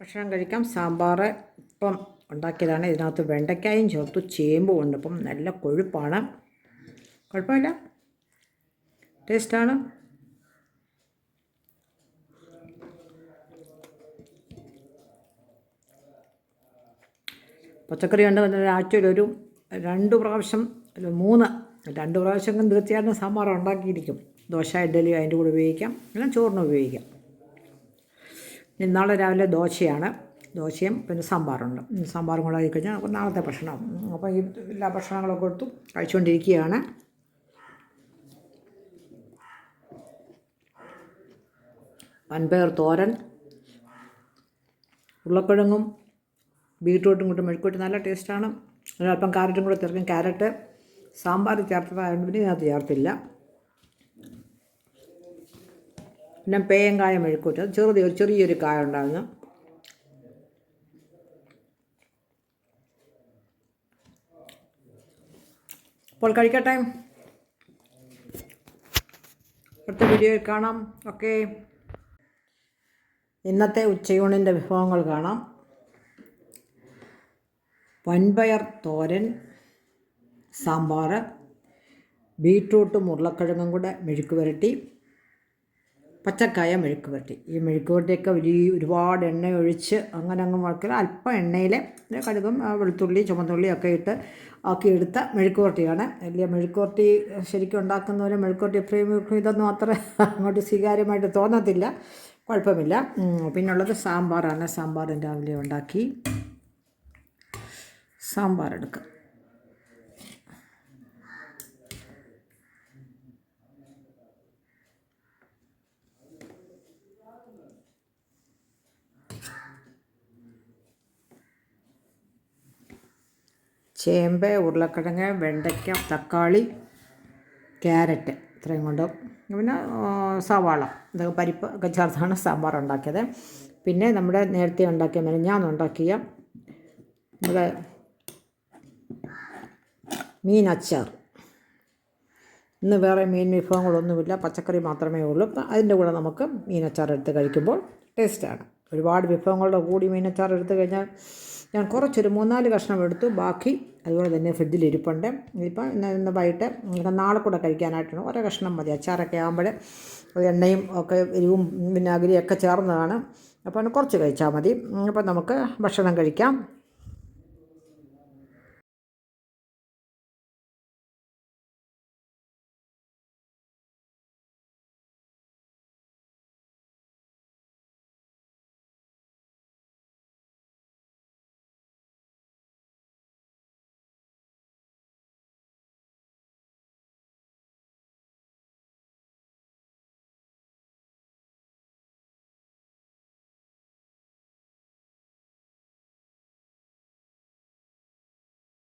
ഭക്ഷണം കഴിക്കാം. സാമ്പാർ ഇപ്പം ഉണ്ടാക്കിയതാണ്. ഇതിനകത്ത് വെണ്ടയ്ക്കായും ചേർത്തു, ചേമ്പും ഉണ്ട്. ഇപ്പം നല്ല കൊഴുപ്പാണ്, കുഴപ്പമില്ല, ടേസ്റ്റാണ്. പച്ചക്കറി കൊണ്ട് ആഴ്ചയിലൊരു 2 പ്രാവശ്യം, 2 പ്രാവശ്യം തീർച്ചയായിട്ടും സാമ്പാർ ഉണ്ടാക്കിയിരിക്കും. ദോശ, ഇഡ്ഡലി അതിൻ്റെ കൂടെ ഉപയോഗിക്കാം, എല്ലാം ചോറിന് ഉപയോഗിക്കാം. നാളെ രാവിലെ ദോശയും പിന്നെ സാമ്പാറുണ്ട്. സാമ്പാറും കൂടെ ആയിക്കഴിഞ്ഞാൽ അപ്പോൾ നാളത്തെ ഭക്ഷണം. അപ്പോൾ ഈ എല്ലാ ഭക്ഷണങ്ങളൊക്കെ കൊടുത്തു കഴിച്ചുകൊണ്ടിരിക്കുകയാണ്. വൻപയർ തോരൻ, ഉരുളക്കിഴങ്ങും ബീട്രൂട്ടും കൂട്ടി മെഴുക്കൂട്ടി നല്ല ടേസ്റ്റാണ്. ഒരല്പം ക്യാരറ്റും കൂടെ ചേർക്കും. ക്യാരറ്റ് സാമ്പാർ ചേർത്തതായതുകൊണ്ട് പിന്നെ ഇതിനകത്ത് ചേർത്തില്ല. പിന്നെ പേയങ്കായ മെഴുക്കൂട്ടി, അത് ചെറിയൊരു കായ ഉണ്ടായിരുന്നു. അപ്പോൾ കഴിക്കട്ടെ, അടുത്ത വീഡിയോയിൽ കാണാം. ഓക്കെ, ഇന്നത്തെ ഉച്ചയൂണിൻ്റെ വിഭവങ്ങൾ കാണാം. വൻപയർ തോരൻ, സാമ്പാർ, ബീട്രൂട്ടും ഉരുളക്കിഴങ്ങും കൂടെ മെഴുക്ക് പുരട്ടി, പച്ചക്കായ മെഴുക്ക് പുരട്ടി. ഈ മെഴുക്ക് പുരട്ടിയൊക്കെ ഒരുപാട് എണ്ണ ഒഴിച്ച് അങ്ങനെ അങ്ങ് മുളക്കില്ല, അല്പം എണ്ണയിൽ കടുകും വെളുത്തുള്ളി ചുമന്നുള്ളി ഒക്കെ ആക്കിയെടുത്ത മെഴുക്ക് പുരട്ടിയാണ്. വലിയ മെഴുക്ക് പുരട്ടി ശരിക്കും ഉണ്ടാക്കുന്നവരെ മെഴുക്ക് പുരട്ടി ഫ്രെയിം ഇതൊന്നും അത്ര അങ്ങോട്ട് സ്വീകാര്യമായിട്ട് തോന്നത്തില്ല, കുഴപ്പമില്ല. പിന്നുള്ളത് സാമ്പാറാണ്. സാമ്പാർ രാവിലെ ഉണ്ടാക്കി. സാമ്പാർ എടുക്കാം. ചേമ്പ്, ഉരുളക്കിഴങ്ങ്, വെണ്ടയ്ക്ക, തക്കാളി, ക്യാരറ്റ്, ഇത്രയും കൊണ്ട് പിന്നെ സവാള, ഇതൊക്കെ പരിപ്പ് ഒക്കെ ചേർത്താണ് സാമ്പാർ ഉണ്ടാക്കിയത്. പിന്നെ നമ്മുടെ നേരത്തെ ഉണ്ടാക്കിയ മെനഞ്ഞാന്നുണ്ടാക്കിയ നമ്മുടെ മീൻ അച്ചാർ. ഇന്ന് വേറെ മീൻ വിഭവങ്ങളൊന്നുമില്ല, പച്ചക്കറി മാത്രമേ ഉള്ളൂ. അതിൻ്റെ കൂടെ നമുക്ക് മീനച്ചാർ എടുത്ത് കഴിക്കുമ്പോൾ ടേസ്റ്റാണ്. ഒരുപാട് വിഭവങ്ങളുടെ കൂടി മീനച്ചാർ എടുത്തു കഴിഞ്ഞാൽ ഞാൻ കുറച്ചൊരു 3-4 കഷ്ണം എടുത്തു, ബാക്കി അതുപോലെ തന്നെ ഫ്രിഡ്ജിലിരിപ്പുണ്ട്. ഇതിപ്പോൾ ഇന്ന് വൈകിട്ട് നാളെ കൂടെ കഴിക്കാനായിട്ടാണ്. ഓരോ കഷ്ണം മതി. അച്ചാറൊക്കെ ആകുമ്പോൾ എണ്ണയും ഒക്കെ എരിവും വിനാഗിരിയൊക്കെ ചേർന്നതാണ്, അപ്പോൾ കുറച്ച് കഴിച്ചാൽ മതി. അപ്പോൾ നമുക്ക് ഭക്ഷണം കഴിക്കാം.